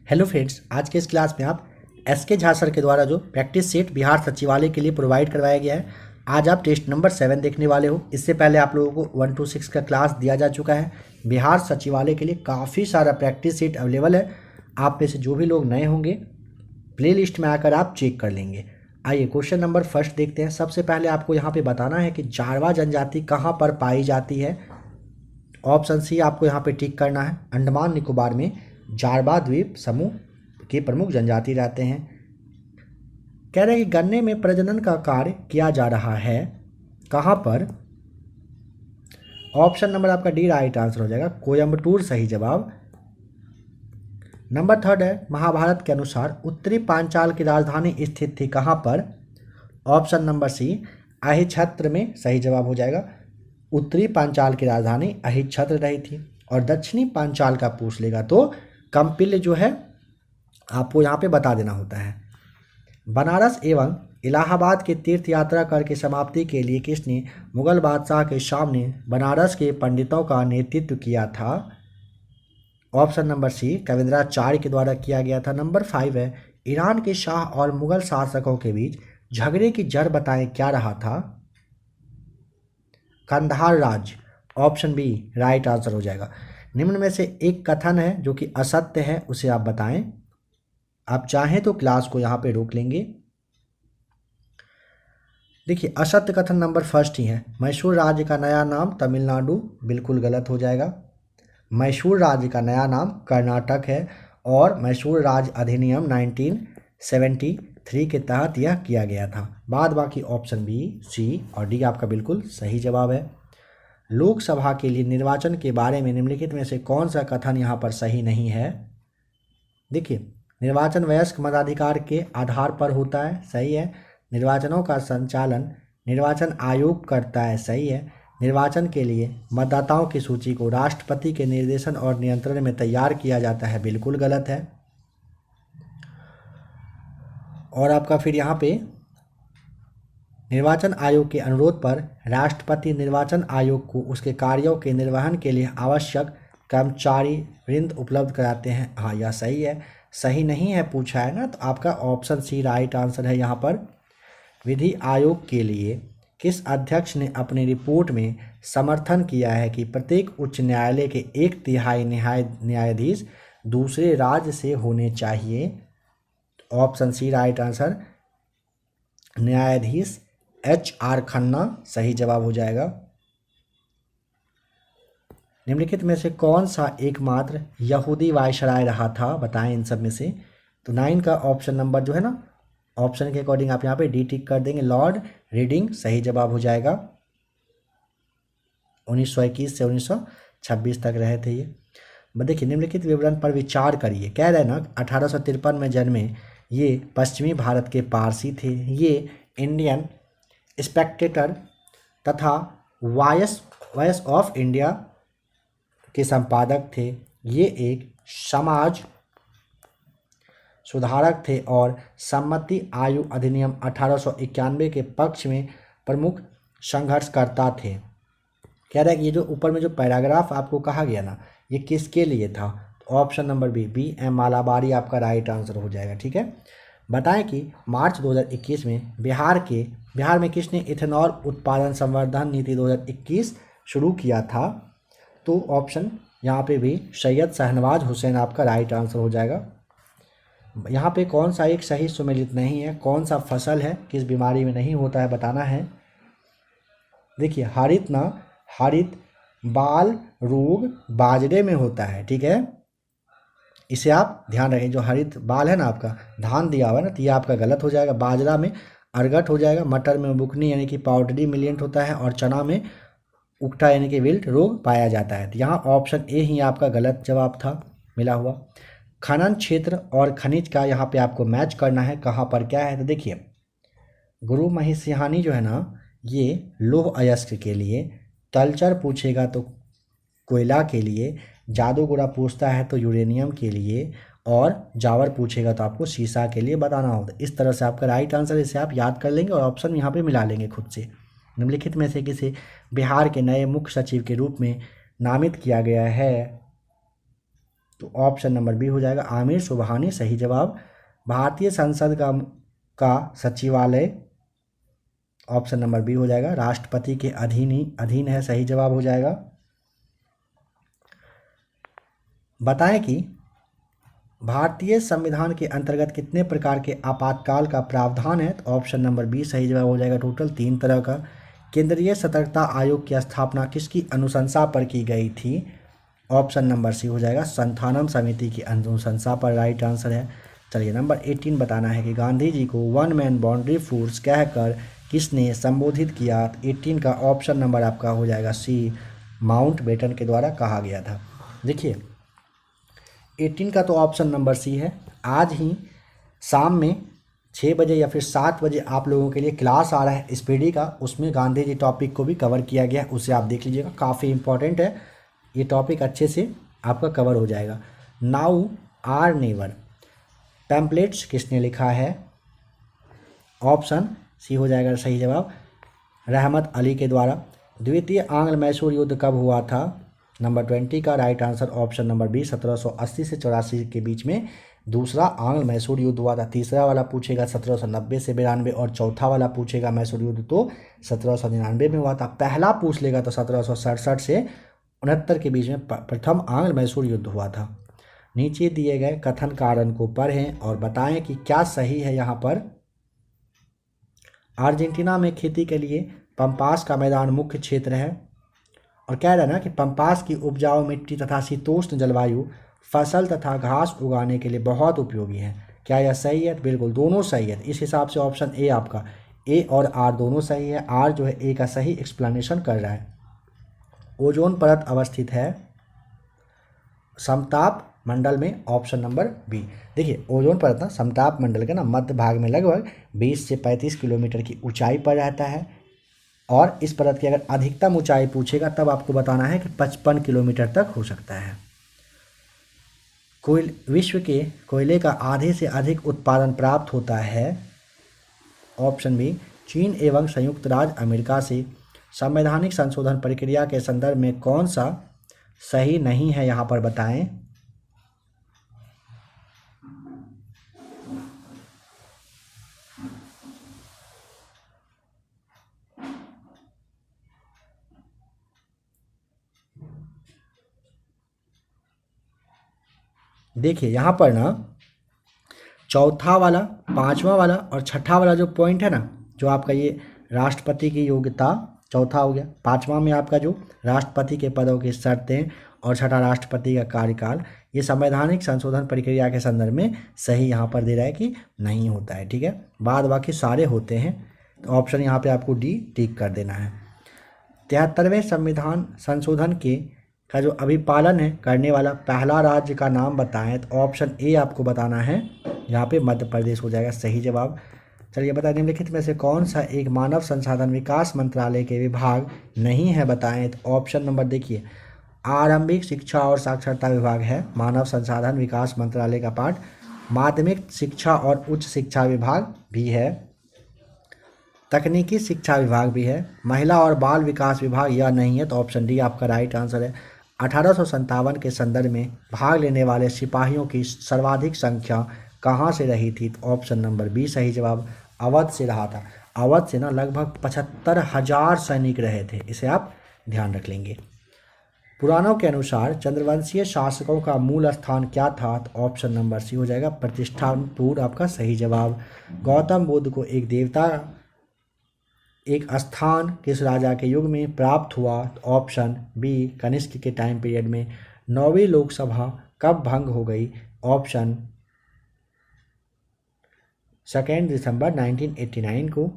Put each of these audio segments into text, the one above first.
Hello friends, आज के इस क्लास में आप एसके झा सर के द्वारा जो प्रैक्टिस सेट बिहार सचिवालय के लिए प्रोवाइड करवाया गया है, आज आप टेस्ट नंबर 7 देखने वाले हो। इससे पहले आप लोगों को 1 to 6 का क्लास दिया जा चुका है। बिहार सचिवालय के लिए काफ़ी सारा प्रैक्टिस सेट अवेलेबल है। आप में से जो भी लोग नए होंगे, प्ले लिस्ट में आकर आप चेक कर लेंगे। आइए क्वेश्चन नंबर फर्स्ट देखते हैं। सबसे पहले आपको यहाँ पे बताना है कि जारवा जनजाति कहाँ पर पाई जाती है। ऑप्शन सी आपको यहाँ पे टिक करना है। अंडमान निकोबार में जारवा द्वीप समूह के प्रमुख जनजाति रहते हैं। कह रहे हैं कि गन्ने में प्रजनन का कार्य किया जा रहा है, कहाँ पर। ऑप्शन नंबर आपका डी राइट आंसर हो जाएगा, कोयम्बटूर सही जवाब। नंबर थर्ड है, महाभारत के अनुसार उत्तरी पांचाल की राजधानी स्थित थी कहाँ पर। ऑप्शन नंबर सी अहिच्छत्र में सही जवाब हो जाएगा। उत्तरी पांचाल की राजधानी अहिच्छत्र रही थी। और दक्षिणी पांचाल का पूछ लेगा तो कंपिल जो है आपको यहाँ पे बता देना होता है। बनारस एवं इलाहाबाद की तीर्थ यात्रा करके समाप्ति के लिए किसने मुगल बादशाह के सामने बनारस के पंडितों का नेतृत्व किया था। ऑप्शन नंबर सी कविंद्राचार्य के द्वारा किया गया था। नंबर 5 है, ईरान के शाह और मुगल शासकों के बीच झगड़े की जड़ बताएं क्या रहा था। कंधार राज्य। ऑप्शन बी राइट आंसर हो जाएगा। निम्न में से एक कथन है जो कि असत्य है, उसे आप बताएं। आप चाहें तो क्लास को यहाँ पे रोक लेंगे। देखिए, असत्य कथन नंबर फर्स्ट ही है, मैसूर राज्य का नया नाम तमिलनाडु, बिल्कुल गलत हो जाएगा। मैसूर राज्य का नया नाम कर्नाटक है और मैसूर राज्य अधिनियम 1973 के तहत यह किया गया था। बाद बाकी ऑप्शन बी, सी और डी आपका बिल्कुल सही जवाब है। लोकसभा के लिए निर्वाचन के बारे में निम्नलिखित में से कौन सा कथन यहाँ पर सही नहीं है। देखिए, निर्वाचन वयस्क मताधिकार के आधार पर होता है, सही है। निर्वाचनों का संचालन निर्वाचन आयोग करता है, सही है। निर्वाचन के लिए मतदाताओं की सूची को राष्ट्रपति के निर्देशन और नियंत्रण में तैयार किया जाता है, बिल्कुल गलत है। और आपका फिर यहाँ पे निर्वाचन आयोग के अनुरोध पर राष्ट्रपति निर्वाचन आयोग को उसके कार्यों के निर्वहन के लिए आवश्यक कर्मचारी वृंद उपलब्ध कराते हैं। हाँ, यह सही है। सही नहीं है पूछा है ना, तो आपका ऑप्शन सी राइट आंसर है। यहाँ पर विधि आयोग के लिए किस अध्यक्ष ने अपनी रिपोर्ट में समर्थन किया है कि प्रत्येक उच्च न्यायालय के 1/3 न्यायाधीश दूसरे राज्य से होने चाहिए। ऑप्शन सी राइट आंसर, न्यायाधीश HR खन्ना सही जवाब हो जाएगा। निम्नलिखित में से कौन सा एकमात्र यहूदी वायसराय रहा था, बताएं इन सब में से। तो 9 का ऑप्शन नंबर जो है ना, ऑप्शन के अकॉर्डिंग आप यहाँ पे डी टिक कर देंगे। लॉर्ड रीडिंग सही जवाब हो जाएगा। 1921 से 1926 तक रहे थे ये। देखिए, निम्नलिखित विवरण पर विचार करिए। कह रहे हैं ना, 1853 में जन्मे, ये पश्चिमी भारत के पारसी थे। ये इंडियन स्पेक्टेटर तथा वॉइस ऑफ इंडिया के संपादक थे। ये एक समाज सुधारक थे और सम्मति आयु अधिनियम 1891 के पक्ष में प्रमुख संघर्षकर्ता थे। कह रहा है कि ये जो ऊपर में जो पैराग्राफ आपको कहा गया ना, ये किसके लिए था। Option number B M Malabari आपका राइट आंसर हो जाएगा। ठीक है, बताएं कि मार्च 2021 में बिहार में किसने इथेनॉल उत्पादन संवर्धन नीति 2021 शुरू किया था। तो ऑप्शन यहाँ पे भी सैयद शहनवाज हुसैन आपका राइट आंसर हो जाएगा। यहाँ पे कौन सा एक सही सुमेलित नहीं है, कौन सा फसल है किस बीमारी में नहीं होता है, बताना है। देखिए, हरित बाल रोग बाजरे में होता है। ठीक है, इसे आप ध्यान रखें। जो हरित बाल है ना, आपका धान दिया हुआ है ना, तो ये आपका गलत हो जाएगा। बाजरा में अर्गट हो जाएगा। मटर में बुकनी यानी कि पाउडरी मिलिएंट होता है और चना में उकठा यानी कि विल्ट रोग पाया जाता है। तो यहाँ ऑप्शन ए ही आपका गलत जवाब था मिला हुआ। खनन क्षेत्र और खनिज का यहाँ पे आपको मैच करना है, कहाँ पर क्या है। तो देखिए, गुरु महिषिहानी जो है ना, ये लौह अयस्क के लिए, तलचर पूछेगा तो कोयला के लिए, जादूगोरा पूछता है तो यूरेनियम के लिए, और जावर पूछेगा तो आपको सीसा के लिए बताना होगा। इस तरह से आपका राइट आंसर, इसे आप याद कर लेंगे और ऑप्शन यहाँ पे मिला लेंगे खुद से। निम्नलिखित में से किसे बिहार के नए मुख्य सचिव के रूप में नामित किया गया है। तो ऑप्शन नंबर बी हो जाएगा आमिर सुबहानी सही जवाब। भारतीय संसद का सचिवालय, ऑप्शन नंबर बी हो जाएगा राष्ट्रपति के अधीन है, सही जवाब हो जाएगा। बताएं कि भारतीय संविधान के अंतर्गत कितने प्रकार के आपातकाल का प्रावधान है, तो ऑप्शन नंबर बी सही जवाब हो जाएगा, टोटल 3 तरह का। केंद्रीय सतर्कता आयोग की स्थापना किसकी अनुशंसा पर की गई थी, ऑप्शन नंबर सी हो जाएगा संथानम समिति की अनुशंसा पर, राइट आंसर है। चलिए नंबर 18 बताना है कि गांधी जी को वन मैन बाउंड्री फोर्स कहकर किसने संबोधित किया। 18 का ऑप्शन नंबर आपका हो जाएगा सी, माउंटबेटन के द्वारा कहा गया था। देखिए 18 का तो ऑप्शन नंबर सी है। आज ही शाम में 6 बजे या फिर 7 बजे आप लोगों के लिए क्लास आ रहा है स्पीडी का, उसमें गांधी जी टॉपिक को भी कवर किया गया है, उसे आप देख लीजिएगा, काफ़ी इंपॉर्टेंट है ये टॉपिक, अच्छे से आपका कवर हो जाएगा। नाउ आर नेवर पैम्पलेट्स किसने लिखा है, ऑप्शन सी हो जाएगा सही जवाब, रहमत अली के द्वारा। द्वितीय आंग्ल मैसूर युद्ध कब हुआ था, नंबर 20 का right answer option number B 1780 से 84 के बीच में दूसरा आंग्ल मैसूर युद्ध हुआ था। तीसरा वाला पूछेगा 1790 से 92 और चौथा वाला पूछेगा मैसूर युद्ध तो 1799 में हुआ था। पहला पूछ लेगा तो 1767 से 69 के बीच में प्रथम आंग्ल मैसूर युद्ध हुआ था। नीचे दिए गए कथन कारण को पढ़ें और बताएं कि क्या सही है। यहाँ पर अर्जेंटीना में खेती के लिए पंपास का मैदान मुख्य क्षेत्र है और कह रहा है ना कि पंपास की उपजाऊ मिट्टी तथा शीतोष्ण जलवायु फसल तथा घास उगाने के लिए बहुत उपयोगी है। क्या यह सही है, बिल्कुल दोनों सही है। इस हिसाब से ऑप्शन ए आपका, ए और आर दोनों सही है। आर जो है ए का सही एक्सप्लेनेशन कर रहा है। ओजोन परत अवस्थित है समताप मंडल में, ऑप्शन नंबर बी। देखिए ओजोन परत ना समताप मंडल के ना मध्य भाग में लगभग 20 से 35 किलोमीटर की ऊंचाई पर रहता है और इस परत की अगर अधिकतम ऊंचाई पूछेगा तब आपको बताना है कि 55 किलोमीटर तक हो सकता है। विश्व के कोयले का आधे से अधिक उत्पादन प्राप्त होता है, ऑप्शन बी चीन एवं संयुक्त राज्य अमेरिका से। संवैधानिक संशोधन प्रक्रिया के संदर्भ में कौन सा सही नहीं है, यहाँ पर बताएं। देखिए यहाँ पर ना चौथा वाला, पांचवा वाला और छठा वाला जो पॉइंट है ना, जो आपका ये राष्ट्रपति की योग्यता चौथा हो गया, पांचवा में आपका जो राष्ट्रपति के पदों की शर्तें और छठा राष्ट्रपति का कार्यकाल, ये संवैधानिक संशोधन प्रक्रिया के संदर्भ में सही यहाँ पर दे रहा है कि नहीं होता है। ठीक है, बाद बाकी सारे होते हैं, तो ऑप्शन यहाँ पे आपको डी टिक कर देना है। 73वें संविधान संशोधन के का जो अभिपालन है करने वाला पहला राज्य का नाम बताएं, तो ऑप्शन ए आपको बताना है, यहाँ पे मध्य प्रदेश हो जाएगा सही जवाब। चलिए बताएं निम्नलिखित में से कौन सा एक मानव संसाधन विकास मंत्रालय के विभाग नहीं है बताएं, तो ऑप्शन नंबर देखिए आरंभिक शिक्षा और साक्षरता विभाग है, मानव संसाधन विकास मंत्रालय का पार्ट। माध्यमिक शिक्षा और उच्च शिक्षा विभाग भी है, तकनीकी शिक्षा विभाग भी है, महिला और बाल विकास विभाग यह नहीं है, तो ऑप्शन डी आपका राइट आंसर है। 1857 के संदर्भ में भाग लेने वाले सिपाहियों की सर्वाधिक संख्या कहाँ से रही थी, तो ऑप्शन नंबर बी सही जवाब, अवध से रहा था। अवध से ना लगभग 75,000 सैनिक रहे थे, इसे आप ध्यान रख लेंगे। पुराणों के अनुसार चंद्रवंशीय शासकों का मूल स्थान क्या था, तो ऑप्शन नंबर सी हो जाएगा प्रतिष्ठानपुर आपका सही जवाब। गौतम बुद्ध को एक देवता एक स्थान किस राजा के युग में प्राप्त हुआ, तो ऑप्शन बी कनिष्क के टाइम पीरियड में। 9वीं लोकसभा कब भंग हो गई, ऑप्शन 2 दिसंबर 1989 को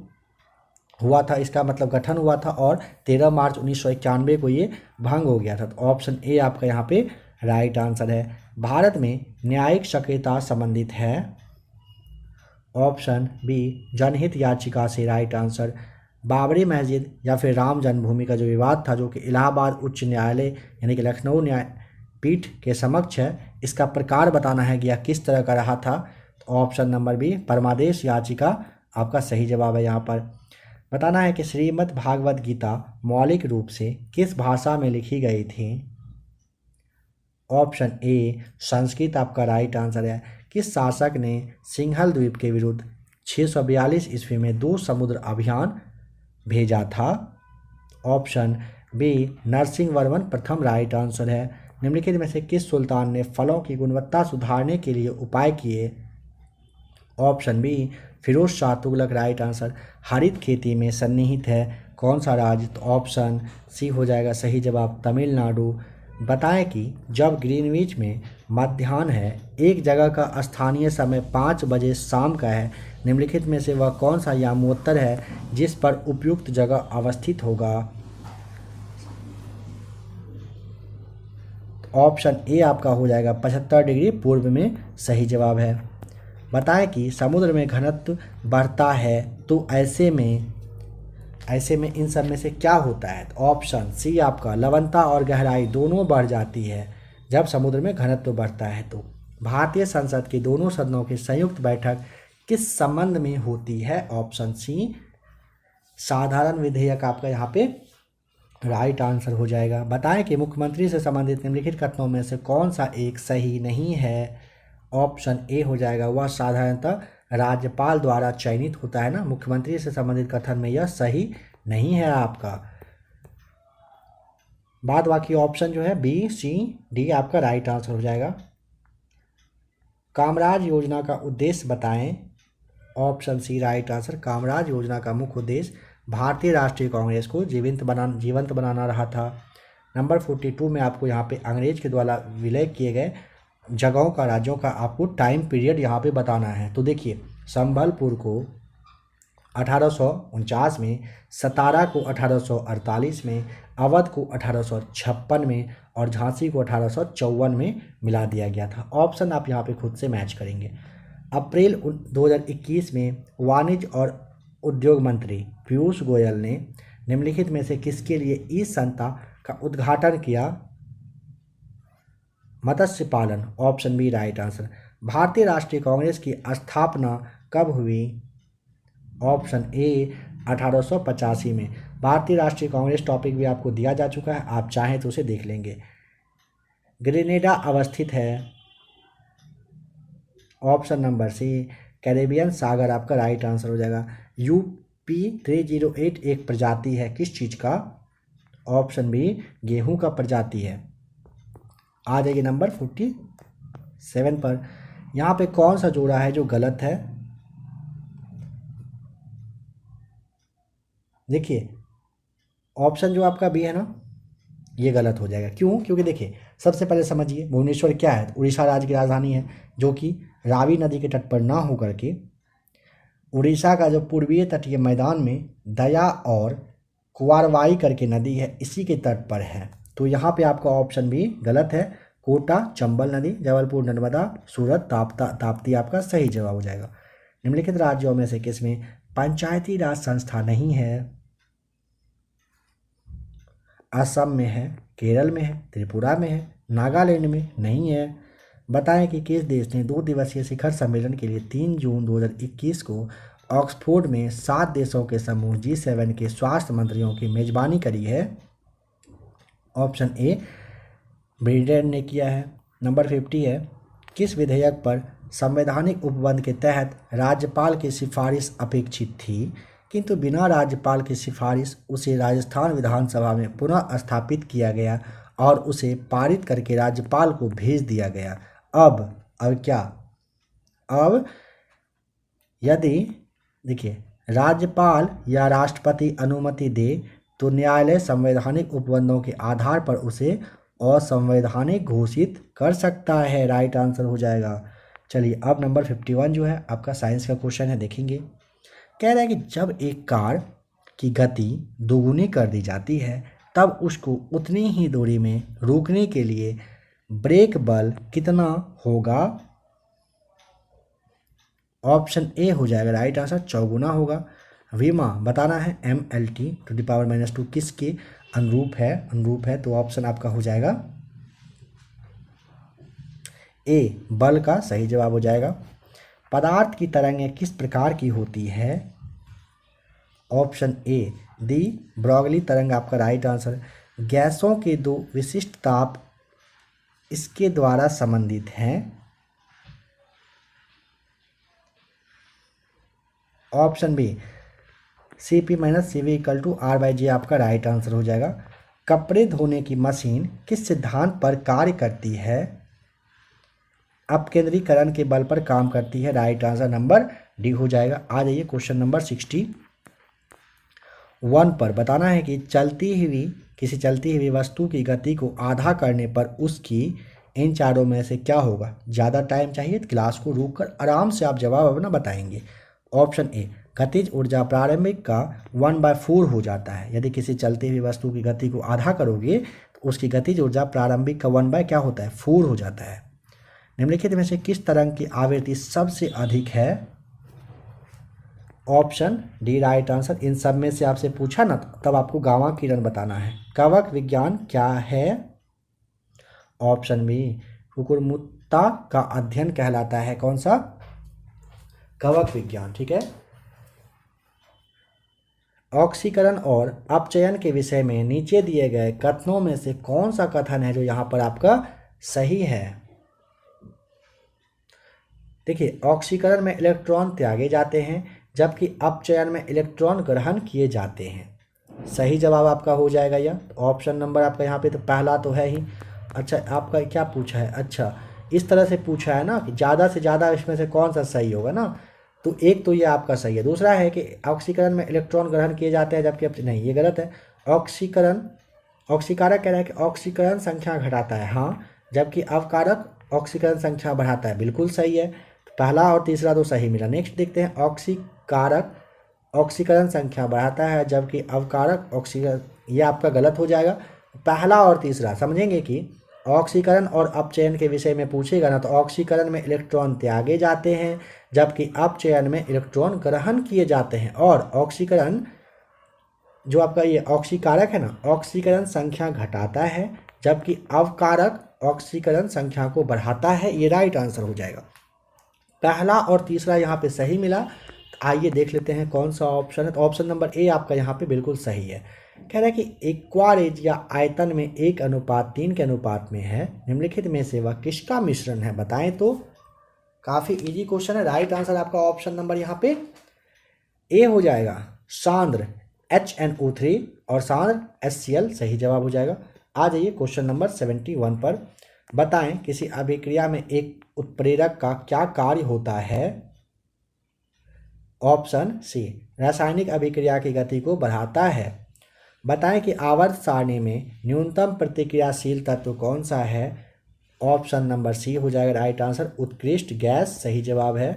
हुआ था, इसका मतलब गठन हुआ था, और 13 मार्च 1991 को ये भंग हो गया था, तो ऑप्शन ए आपका यहाँ पे राइट आंसर है। भारत में न्यायिक सक्रियता संबंधित है, ऑप्शन बी जनहित याचिका से, राइट आंसर। बाबरी मस्जिद या फिर राम जन्मभूमि का जो विवाद था, जो कि इलाहाबाद उच्च न्यायालय यानी कि लखनऊ न्यायपीठ के समक्ष है, इसका प्रकार बताना है कि यह किस तरह का रहा था, तो ऑप्शन नंबर बी परमादेश याचिका आपका सही जवाब है। यहाँ पर बताना है कि श्रीमद् भागवत गीता मौलिक रूप से किस भाषा में लिखी गई थी, ऑप्शन ए संस्कृत आपका राइट आंसर है। किस शासक ने सिंघल द्वीप के विरुद्ध 642 ईस्वी में 2 समुद्र अभियान भेजा था? ऑप्शन बी नरसिंह वर्मन प्रथम राइट आंसर है। निम्नलिखित में से किस सुल्तान ने फलों की गुणवत्ता सुधारने के लिए उपाय किए? Option B Firoz Shah Tughlaq right answer. हरित खेती में सन्निहित है कौन सा राज्य? तो ऑप्शन सी हो जाएगा सही जवाब तमिलनाडु। बताएं कि जब ग्रीनविच में मध्याह्न है, एक जगह का स्थानीय समय 5 बजे शाम का है, निम्नलिखित में से वह कौन सा यामोत्तर है जिस पर उपयुक्त जगह अवस्थित होगा? ऑप्शन ए आपका हो जाएगा 75 डिग्री पूर्व में सही जवाब है। बताएं कि समुद्र में घनत्व बढ़ता है तो ऐसे में इन सब में से क्या होता है? तो ऑप्शन सी आपका लवणता और गहराई दोनों बढ़ जाती है जब समुद्र में घनत्व बढ़ता है। तो भारतीय संसद की दोनों सदनों की संयुक्त बैठक किस संबंध में होती है? ऑप्शन सी साधारण विधेयक आपका यहाँ पे राइट आंसर हो जाएगा। बताएं कि मुख्यमंत्री से संबंधित निम्नलिखित कथनों में से कौन सा एक सही नहीं है? ऑप्शन ए हो जाएगा वह साधारणतः राज्यपाल द्वारा चयनित होता है ना, मुख्यमंत्री से संबंधित कथन में यह सही नहीं है आपका। बाद बाकी ऑप्शन जो है बी सी डी आपका राइट आंसर हो जाएगा। कामराज योजना का उद्देश्य बताएं। Option C right answer. Kamaraj योजना का मुख्य उद्देश्य भारतीय राष्ट्रीय कांग्रेस को जीवंत बनाना रहा था। नंबर 42 में आपको यहाँ पे अंग्रेज के द्वारा विलय किए गए जगहों का, राज्यों का आपको टाइम पीरियड यहाँ पे बताना है। तो देखिए संबलपुर को 1849 में, सतारा को 1848 में, अवध को 1856 में और झांसी को 1854 में मिला दिया गया था। ऑप्शन आप यहाँ पे खुद से मैच करेंगे। अप्रैल 2021 में वाणिज्य और उद्योग मंत्री पीयूष गोयल ने निम्नलिखित में से किसके लिए ई संस्था का उद्घाटन किया? मत्स्य पालन। Option B right answer. Bharatiya Rashtriya Congress की स्थापना कब हुई? ऑप्शन ए 1885 में। भारतीय राष्ट्रीय कांग्रेस टॉपिक भी आपको दिया जा चुका है, आप चाहें तो उसे देख लेंगे। ग्रेनेडा अवस्थित है। ऑप्शन नंबर सी कैरेबियन सागर आपका राइट आंसर हो जाएगा। UP308 एक प्रजाति है किस चीज़ का? ऑप्शन बी गेहूं का प्रजाति है। आ जाइए नंबर 47 पर। यहाँ पे कौन सा जोड़ा है जो गलत है? देखिए ऑप्शन जो आपका बी है ना, ये गलत हो जाएगा। क्यों? क्योंकि देखिए सबसे पहले समझिए भुवनेश्वर क्या है? उड़ीसा राज्य की राजधानी है, जो कि रावी नदी के तट पर ना होकर के उड़ीसा का जो पूर्वीय तटीय मैदान में दया और कुवारवाई करके नदी है, इसी के तट पर है। तो यहाँ पे आपका ऑप्शन भी गलत है। कोटा चंबल नदी, जबलपुर नर्मदा, सूरत ताप्ती आपका सही जवाब हो जाएगा। निम्नलिखित राज्यों में से किसमें पंचायती राज संस्था नहीं है? असम में है, केरल में है, त्रिपुरा में है, नागालैंड में नहीं है। बताएं कि किस देश ने 2 दिवसीय शिखर सम्मेलन के लिए 3 जून 2021 को ऑक्सफोर्ड में 7 देशों के समूह G7 के स्वास्थ्य मंत्रियों की मेजबानी करी है? ऑप्शन ए ब्रिटेन ने किया है। नंबर 50 है किस विधेयक पर संवैधानिक उपबंध के तहत राज्यपाल की सिफारिश अपेक्षित थी, किंतु बिना राज्यपाल की सिफारिश उसे राजस्थान विधानसभा में पुनः स्थापित किया गया और उसे पारित करके राज्यपाल को भेज दिया गया? अब क्या? अब यदि देखिए राज्यपाल या राष्ट्रपति अनुमति दे तो न्यायालय संवैधानिक उपबंधों के आधार पर उसे असंवैधानिक घोषित कर सकता है। राइट आंसर हो जाएगा। चलिए अब नंबर 51 जो है आपका साइंस का क्वेश्चन है, देखेंगे। कह रहा है कि जब एक कार की गति दोगुनी कर दी जाती है तब उसको उतनी ही दूरी में रोकने के लिए ब्रेक बल कितना होगा? ऑप्शन ए हो जाएगा राइट आंसर, चौगुना होगा। विमा बताना है MLT⁻², किसके अनुरूप है? तो ऑप्शन आपका हो जाएगा ए, बल का सही जवाब हो जाएगा। पदार्थ की तरंगें किस प्रकार की होती है? ऑप्शन ए दी ब्रॉगली तरंग आपका राइट आंसर। गैसों के 2 विशिष्ट ताप इसके द्वारा संबंधित हैं। Option B CP minus CV equal to R/J आपका राइट आंसर हो जाएगा। कपड़े धोने की मशीन किस सिद्धांत पर कार्य करती है? अपकेंद्रीकरण के बल पर काम करती है। राइट आंसर नंबर डी हो जाएगा। आ जाइए क्वेश्चन नंबर 61 पर। बताना है कि किसी चलती हुई वस्तु की गति को आधा करने पर उसकी इन चारों में से क्या होगा? ज़्यादा टाइम चाहिए तो क्लास को रोक कर आराम से आप जवाब अपना बताएंगे। ऑप्शन ए, गतिज ऊर्जा प्रारंभिक का 1/4 हो जाता है। यदि किसी चलती हुई वस्तु की गति को आधा करोगे तो उसकी गतिज ऊर्जा प्रारंभिक का 1/4 हो जाता है। निम्नलिखित में से किस तरंग की आवृत्ति सबसे अधिक है? Option D right answer. इन सब में से आपसे पूछा ना तब आपको गामा किरण बताना है। कवक विज्ञान क्या है? ऑप्शन बी, कुकुरमुत्ता का अध्ययन कहलाता है। कौन सा? कवक विज्ञान। ठीक है। ऑक्सीकरण और अपचयन के विषय में नीचे दिए गए कथनों में से कौन सा कथन है जो यहाँ पर आपका सही है? देखिए, ऑक्सीकरण में इलेक्ट्रॉन त्यागे जाते हैं जबकि अपचयन में इलेक्ट्रॉन ग्रहण किए जाते हैं। सही जवाब आपका हो जाएगा यह। ऑप्शन नंबर आपका यहाँ पे तो पहला तो है ही। अच्छा, आपका क्या पूछा है? अच्छा, इस तरह से पूछा है ना कि ज़्यादा से ज़्यादा इसमें से कौन सा सही होगा ना, तो एक तो ये आपका सही है। दूसरा है कि ऑक्सीकरण में इलेक्ट्रॉन ग्रहण किए जाते हैं जबकि नहीं, ये गलत है। ऑक्सीकारक कह रहा है कि ऑक्सीकरण संख्या घटाता है, हाँ, जबकि अवकारक ऑक्सीकरण संख्या बढ़ाता है। बिल्कुल सही है। पहला और तीसरा तो सही मिला। नेक्स्ट देखते हैं। ऑक्सीकारक ऑक्सीकरण संख्या बढ़ाता है जबकि अवकारक ऑक्सीकरण, ये आपका गलत हो जाएगा। पहला और तीसरा समझेंगे कि ऑक्सीकरण और अपचयन के विषय में पूछेगा ना तो ऑक्सीकरण में इलेक्ट्रॉन त्यागे जाते हैं जबकि अपचयन में इलेक्ट्रॉन ग्रहण किए जाते हैं। और ऑक्सीकरण जो आपका ये ऑक्सीकारक है ना, ऑक्सीकरण संख्या घटाता है जबकि अवकारक ऑक्सीकरण संख्या को बढ़ाता है। ये राइट आंसर हो जाएगा। पहला और तीसरा यहाँ पे सही मिला। आइए देख लेते हैं कौन सा ऑप्शन है। तो ऑप्शन नंबर ए आपका यहाँ पे बिल्कुल सही है। कह रहा है कि एक्वारेज या आयतन में 1:3 के अनुपात में है। निम्नलिखित में से वह किसका मिश्रण है? बताएं तो। काफ़ी इजी क्वेश्चन है। राइट आंसर आपका ऑप्शन नंबर यहाँ पे ए हो जाएगा। सांद्र HNO3 और सांद्र HCl सही जवाब हो जाएगा। आ जाइए क्वेश्चन नंबर 71 पर। बताएं किसी अभिक्रिया में एक उत्प्रेरक का क्या कार्य होता है? ऑप्शन सी, रासायनिक अभिक्रिया की गति को बढ़ाता है। बताएं कि आवर्त सारणी में न्यूनतम प्रतिक्रियाशील तत्व कौन सा है? ऑप्शन नंबर सी हो जाएगा राइट आंसर। उत्कृष्ट गैस सही जवाब है।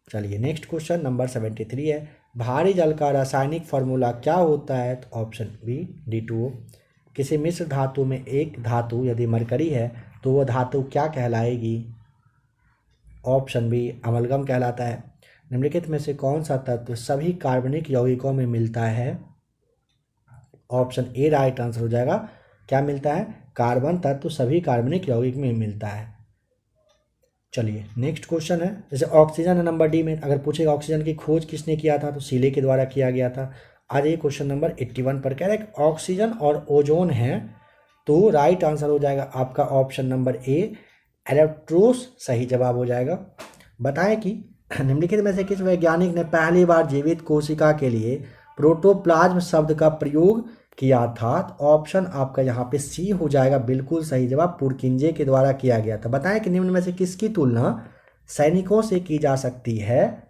चलिए नेक्स्ट क्वेश्चन नंबर 73 है। भारी जल का रासायनिक फार्मूला क्या होता है? तो ऑप्शन बी D2O। किसी मिश्र धातु में एक धातु यदि मरकरी है तो वह धातु क्या कहलाएगी? ऑप्शन बी, अमलगम कहलाता है। निम्नलिखित में से कौन सा तत्व सभी कार्बनिक यौगिकों में मिलता है? ऑप्शन ए राइट आंसर हो जाएगा। क्या मिलता है? कार्बन तत्व सभी कार्बनिक यौगिक में मिलता है। चलिए नेक्स्ट क्वेश्चन है। जैसे ऑक्सीजन है नंबर डी में, अगर पूछेगा ऑक्सीजन की खोज किसने किया था तो सीले के द्वारा किया गया था। आज ये क्वेश्चन नंबर 81 पर कह रहा है कि ऑक्सीजन और ओजोन है तो राइट आंसर हो जाएगा आपका ऑप्शन नंबर ए, एलेक्ट्रोस सही जवाब हो जाएगा। बताएं कि निम्नलिखित में से किस वैज्ञानिक ने पहली बार जीवित कोशिका के लिए प्रोटोप्लाज्म शब्द का प्रयोग किया था? तो ऑप्शन आपका यहाँ पे सी हो जाएगा। बिल्कुल सही जवाब पुरकिंजे के द्वारा किया गया था। बताएं कि निम्न में से किसकी तुलना सैनिकों से की जा सकती है?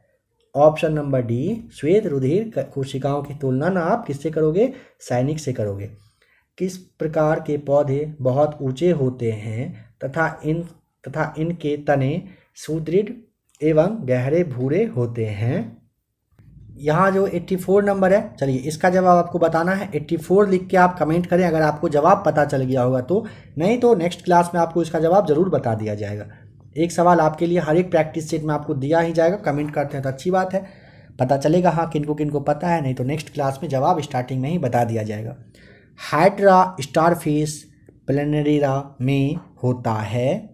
ऑप्शन नंबर डी, श्वेत रुधिर कोशिकाओं की तुलना ना आप किससे करोगे? सैनिक से करोगे। किस प्रकार के पौधे बहुत ऊंचे होते हैं तथा इनके तने सुदृढ़ एवं गहरे भूरे होते हैं? यहाँ जो 84 नंबर है, चलिए इसका जवाब आपको बताना है। 84 लिख के आप कमेंट करें अगर आपको जवाब पता चल गया होगा तो, नहीं तो नेक्स्ट क्लास में आपको इसका जवाब ज़रूर बता दिया जाएगा। एक सवाल आपके लिए हर एक प्रैक्टिस सेट में आपको दिया ही जाएगा। कमेंट करते हैं तो अच्छी बात है, पता चलेगा हाँ किनको किनको पता है, नहीं तो नेक्स्ट क्लास में जवाब स्टार्टिंग में ही बता दिया जाएगा। हाइड्रा स्टारफिश प्लेनेरिया में होता है?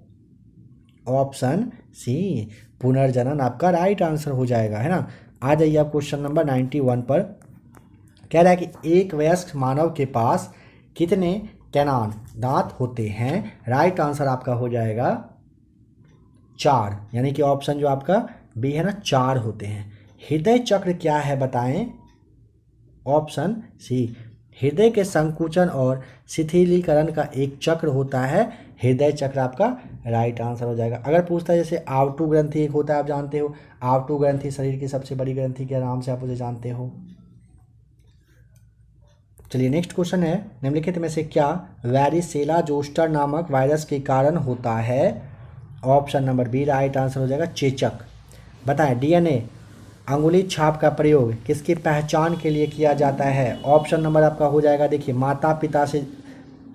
ऑप्शन सी, पुनर्जनन आपका राइट आंसर हो जाएगा, है ना। आ जाइए आप क्वेश्चन नंबर 91 पर। कह रहा है कि एक वयस्क मानव के पास कितने कैनान दांत होते हैं। राइट आंसर आपका हो जाएगा 4, यानी कि ऑप्शन जो आपका बी है ना 4 होते हैं। हृदय चक्र क्या है बताएं? ऑप्शन सी, हृदय के संकुचन और शिथिलीकरण का एक चक्र होता है हृदय चक्र, आपका राइट आंसर हो जाएगा। अगर पूछता है जैसे आवटु ग्रंथि एक होता है, आप जानते हो आवटु ग्रंथि शरीर की सबसे बड़ी ग्रंथि के नाम से आप उसे जानते हो। चलिए नेक्स्ट क्वेश्चन है, निम्नलिखित में से क्या वैरिसेला जोस्टर नामक वायरस के कारण होता है? Option number B right answer हो जाएगा चेचक। बताएं डीएनए अंगुली छाप का प्रयोग किसकी पहचान के लिए किया जाता है? ऑप्शन नंबर आपका हो जाएगा, देखिए माता पिता से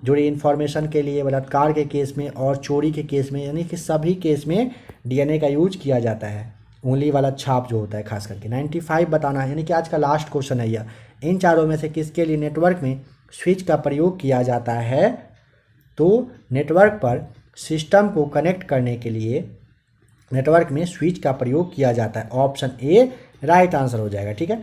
जुड़ी इन्फॉर्मेशन के लिए, बलात्कार के केस में और चोरी के केस में, यानी कि सभी केस में डीएनए का यूज किया जाता है। उंगली वाला छाप जो होता है खास करके 95 बताना है, यानी कि आज का लास्ट क्वेश्चन है यह। इन चारों में से किसके लिए नेटवर्क में स्विच का प्रयोग किया जाता है? तो नेटवर्क पर सिस्टम को कनेक्ट करने के लिए नेटवर्क में स्विच का प्रयोग किया जाता है। ऑप्शन ए राइट आंसर हो जाएगा। ठीक है।